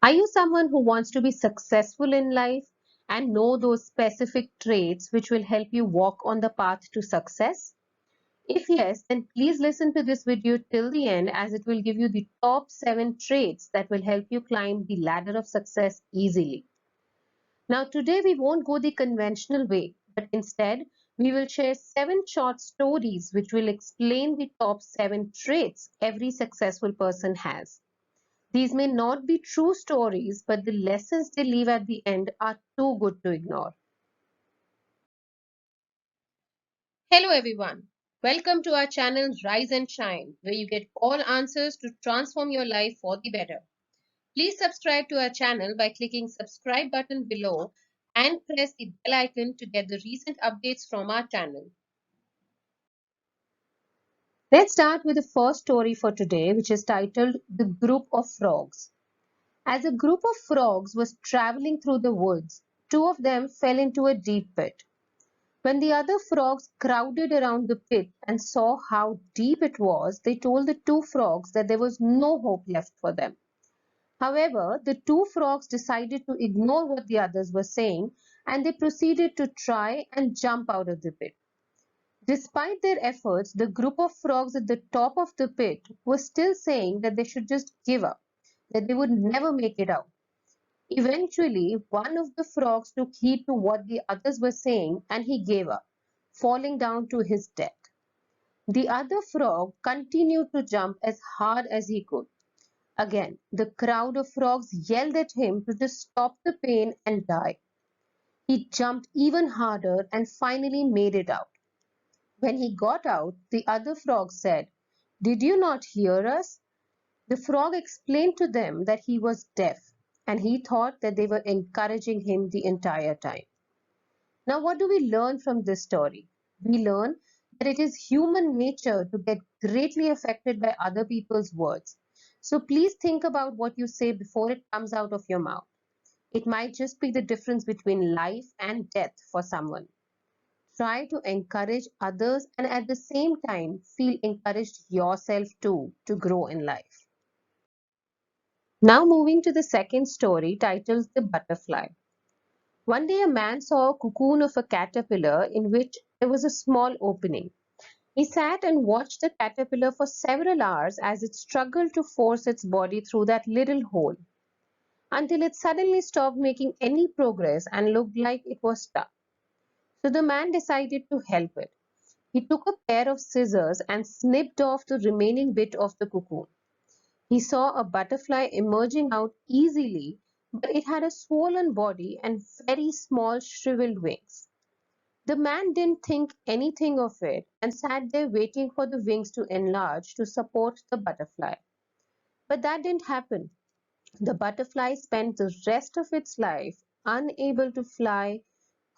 Are you someone who wants to be successful in life and know those specific traits which will help you walk on the path to success? If yes, then please listen to this video till the end as it will give you the top 7 traits that will help you climb the ladder of success easily. Now, today we won't go the conventional way, but instead we will share 7 short stories which will explain the top 7 traits every successful person has. These may not be true stories, but the lessons they leave at the end are too good to ignore. Hello everyone. Welcome to our channel Rise and Shine, where you get all answers to transform your life for the better. Please subscribe to our channel by clicking subscribe button below and press the bell icon to get the recent updates from our channel. Let's start with the first story for today, which is titled The Group of Frogs. As a group of frogs was traveling through the woods, two of them fell into a deep pit. When the other frogs crowded around the pit and saw how deep it was, they told the two frogs that there was no hope left for them. However, the two frogs decided to ignore what the others were saying and they proceeded to try and jump out of the pit. Despite their efforts, the group of frogs at the top of the pit was still saying that they should just give up, that they would never make it out. Eventually, one of the frogs took heed to what the others were saying and he gave up, falling down to his death. The other frog continued to jump as hard as he could. Again, the crowd of frogs yelled at him to just stop the pain and die. He jumped even harder and finally made it out. When he got out, the other frog said, "Did you not hear us?" The frog explained to them that he was deaf and he thought that they were encouraging him the entire time. Now, what do we learn from this story? We learn that it is human nature to get greatly affected by other people's words. So please think about what you say before it comes out of your mouth. It might just be the difference between life and death for someone. Try to encourage others and at the same time feel encouraged yourself too to grow in life. Now moving to the second story titled The Butterfly. One day a man saw a cocoon of a caterpillar in which there was a small opening. He sat and watched the caterpillar for several hours as it struggled to force its body through that little hole, until it suddenly stopped making any progress and looked like it was stuck. So the man decided to help it. He took a pair of scissors and snipped off the remaining bit of the cocoon. He saw a butterfly emerging out easily, but it had a swollen body and very small shriveled wings. The man didn't think anything of it and sat there waiting for the wings to enlarge to support the butterfly. But that didn't happen. The butterfly spent the rest of its life unable to fly,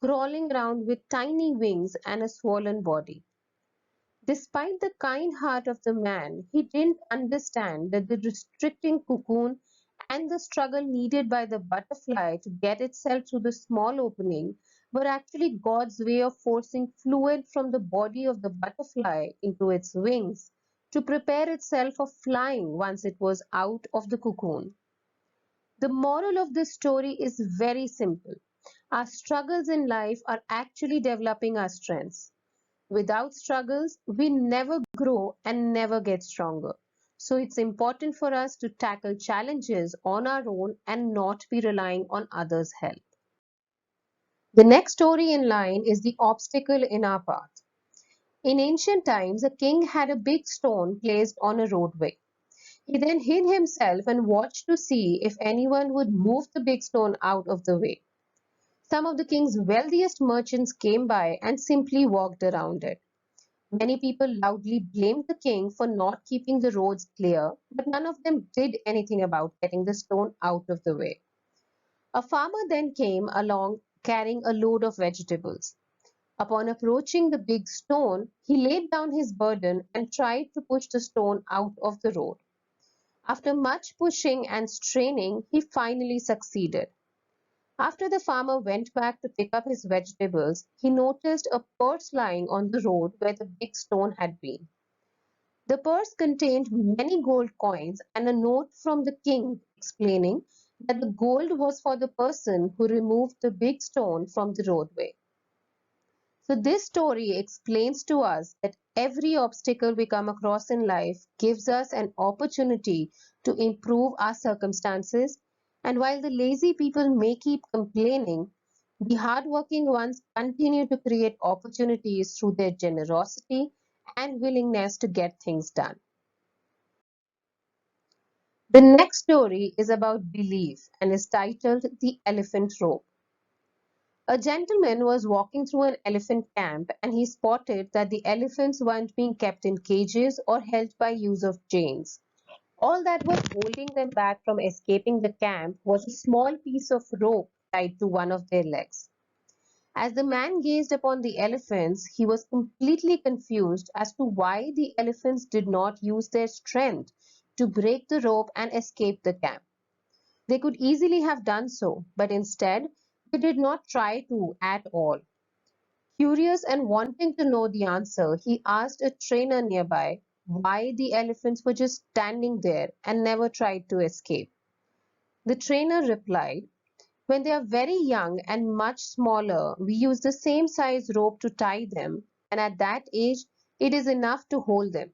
crawling around with tiny wings and a swollen body. Despite the kind heart of the man, he didn't understand that the restricting cocoon and the struggle needed by the butterfly to get itself through the small opening were actually God's way of forcing fluid from the body of the butterfly into its wings to prepare itself for flying once it was out of the cocoon. The moral of this story is very simple. Our struggles in life are actually developing our strengths. Without struggles, we never grow and never get stronger. So it's important for us to tackle challenges on our own and not be relying on others' help. The next story in line is the obstacle in our path. In ancient times, a king had a big stone placed on a roadway. He then hid himself and watched to see if anyone would move the big stone out of the way. Some of the king's wealthiest merchants came by and simply walked around it. Many people loudly blamed the king for not keeping the roads clear, but none of them did anything about getting the stone out of the way. A farmer then came along carrying a load of vegetables. Upon approaching the big stone, he laid down his burden and tried to push the stone out of the road. After much pushing and straining, he finally succeeded. After the farmer went back to pick up his vegetables, he noticed a purse lying on the road where the big stone had been. The purse contained many gold coins and a note from the king explaining that the gold was for the person who removed the big stone from the roadway. So, this story explains to us that every obstacle we come across in life gives us an opportunity to improve our circumstances. And while the lazy people may keep complaining, the hardworking ones continue to create opportunities through their generosity and willingness to get things done. The next story is about belief and is titled The Elephant Rope. A gentleman was walking through an elephant camp and he spotted that the elephants weren't being kept in cages or held by use of chains. All that was holding them back from escaping the camp was a small piece of rope tied to one of their legs. As the man gazed upon the elephants, he was completely confused as to why the elephants did not use their strength to break the rope and escape the camp. They could easily have done so, but instead, they did not try to at all. Curious and wanting to know the answer, he asked a trainer nearby why the elephants were just standing there and never tried to escape. The trainer replied, when they are very young and much smaller, we use the same size rope to tie them, and at that age, it is enough to hold them.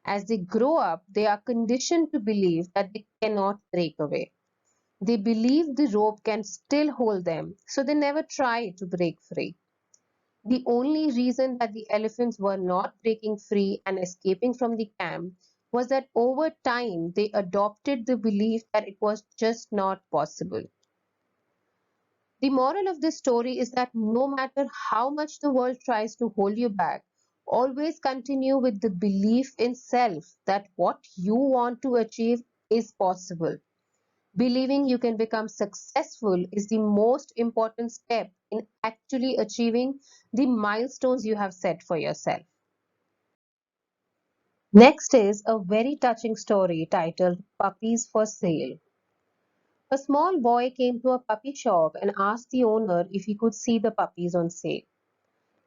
As they grow up, they are conditioned to believe that they cannot break away. They believe the rope can still hold them, so they never try to break free. The only reason that the elephants were not breaking free and escaping from the camp was that over time they adopted the belief that it was just not possible. The moral of this story is that no matter how much the world tries to hold you back, always continue with the belief in self that what you want to achieve is possible. Believing you can become successful is the most important step in actually achieving the milestones you have set for yourself. Next is a very touching story titled Puppies for Sale. A small boy came to a puppy shop and asked the owner if he could see the puppies on sale.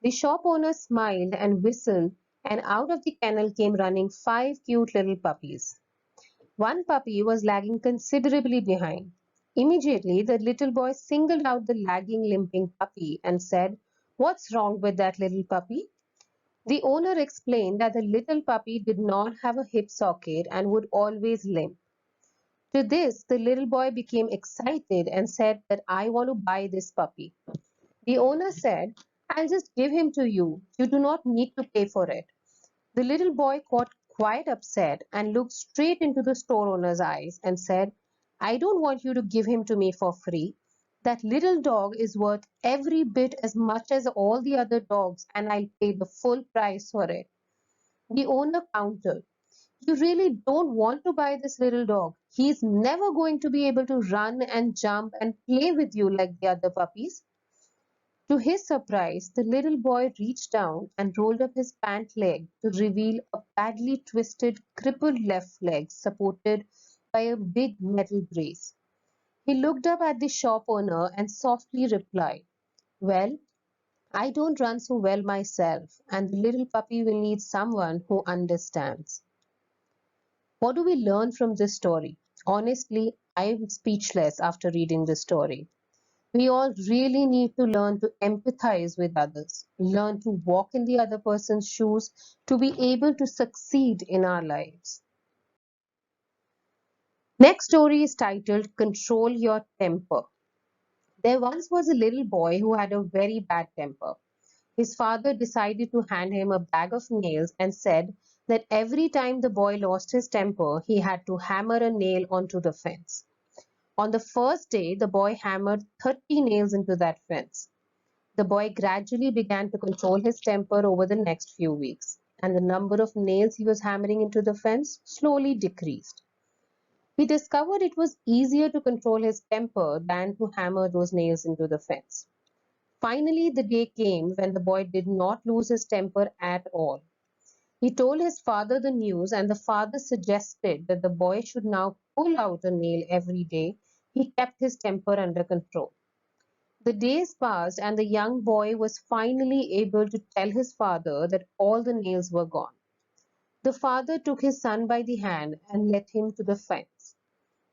The shop owner smiled and whistled, and out of the kennel came running five cute little puppies. One puppy was lagging considerably behind. Immediately, the little boy singled out the lagging, limping puppy and said, "What's wrong with that little puppy?" The owner explained that the little puppy did not have a hip socket and would always limp. To this, the little boy became excited and said that I want to buy this puppy. The owner said, "I'll just give him to you. You do not need to pay for it." The little boy got quite upset and looked straight into the store owner's eyes and said, "I don't want you to give him to me for free. That little dog is worth every bit as much as all the other dogs, and I'll pay the full price for it." The owner countered, "You really don't want to buy this little dog. He's never going to be able to run and jump and play with you like the other puppies." To his surprise, the little boy reached down and rolled up his pant leg to reveal a badly twisted, crippled left leg supported by a big metal brace. He looked up at the shop owner and softly replied, "Well, I don't run so well myself, and the little puppy will need someone who understands." What do we learn from this story? Honestly, I'm speechless after reading this story. We all really need to learn to empathize with others, learn to walk in the other person's shoes to be able to succeed in our lives. Next story is titled Control Your Temper. There once was a little boy who had a very bad temper. His father decided to hand him a bag of nails and said that every time the boy lost his temper, he had to hammer a nail onto the fence. On the first day, the boy hammered 30 nails into that fence. The boy gradually began to control his temper over the next few weeks, and the number of nails he was hammering into the fence slowly decreased. He discovered it was easier to control his temper than to hammer those nails into the fence. Finally, the day came when the boy did not lose his temper at all. He told his father the news, and the father suggested that the boy should now pull out a nail every day. He kept his temper under control. The days passed, and the young boy was finally able to tell his father that all the nails were gone. The father took his son by the hand and led him to the fence.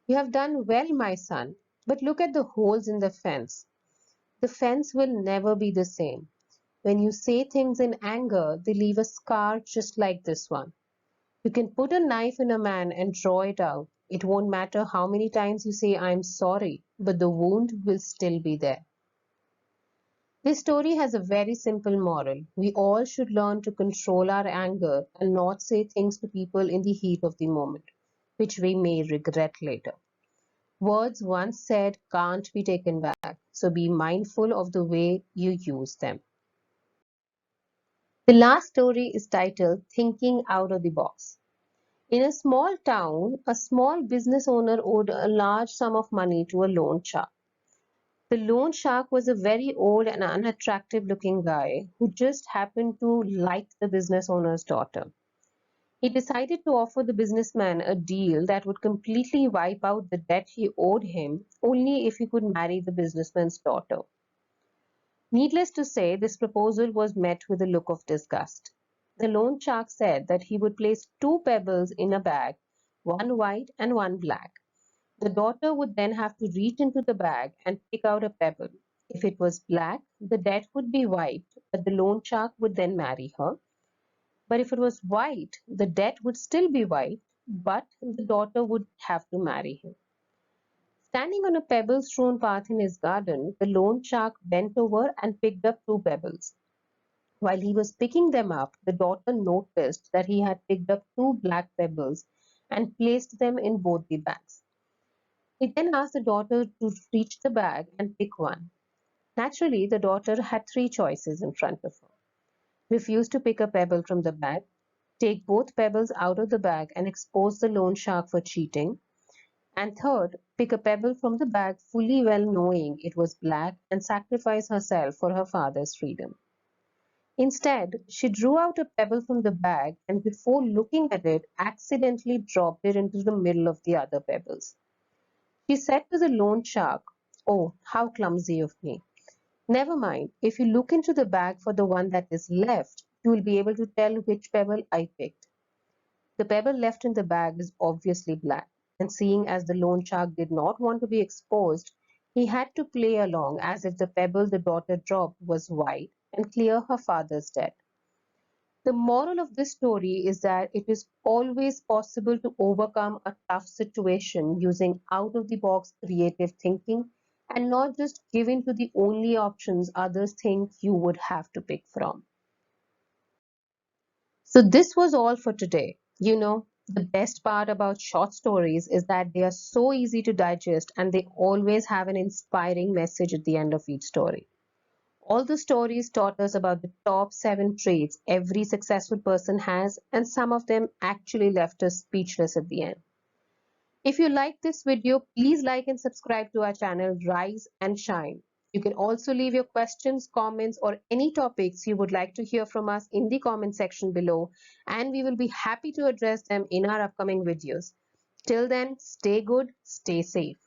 You have done well, my son, but look at the holes in the fence. The fence will never be the same. When you say things in anger, they leave a scar just like this one. You can put a knife in a man and draw it out. It won't matter how many times you say, I'm sorry, but the wound will still be there. This story has a very simple moral. We all should learn to control our anger and not say things to people in the heat of the moment, which we may regret later. Words once said can't be taken back, so be mindful of the way you use them. The last story is titled Thinking Out of the Box. In a small town, a small business owner owed a large sum of money to a loan shark. The loan shark was a very old and unattractive looking guy who just happened to like the business owner's daughter. He decided to offer the businessman a deal that would completely wipe out the debt he owed him only if he could marry the businessman's daughter. Needless to say, this proposal was met with a look of disgust. The loan shark said that he would place two pebbles in a bag, one white and one black. The daughter would then have to reach into the bag and pick out a pebble. If it was black, the debt would be wiped, but the loan shark would then marry her. But if it was white, the debt would still be wiped, but the daughter would have to marry him. Standing on a pebble strewn path in his garden, the loan shark bent over and picked up two pebbles. While he was picking them up, the daughter noticed that he had picked up two black pebbles and placed them in both the bags. He then asked the daughter to reach the bag and pick one. Naturally, the daughter had three choices in front of her: refuse to pick a pebble from the bag, take both pebbles out of the bag and expose the loan shark for cheating, and third, pick a pebble from the bag fully well knowing it was black and sacrifice herself for her father's freedom. Instead, she drew out a pebble from the bag and before looking at it, accidentally dropped it into the middle of the other pebbles. She said to the loan shark, "Oh, how clumsy of me. Never mind, if you look into the bag for the one that is left, you will be able to tell which pebble I picked." The pebble left in the bag is obviously black, and seeing as the loan shark did not want to be exposed, he had to play along as if the pebble the daughter dropped was white and clear her father's debt. The moral of this story is that it is always possible to overcome a tough situation using out of the box creative thinking and not just give in to the only options others think you would have to pick from. So, this was all for today. The best part about short stories is that they are so easy to digest and they always have an inspiring message at the end of each story. All the stories taught us about the top 7 traits every successful person has, and some of them actually left us speechless at the end. If you like this video, please like and subscribe to our channel Rise and Shine. You can also leave your questions, comments, or any topics you would like to hear from us in the comment section below, and we will be happy to address them in our upcoming videos. Till then, stay good, stay safe.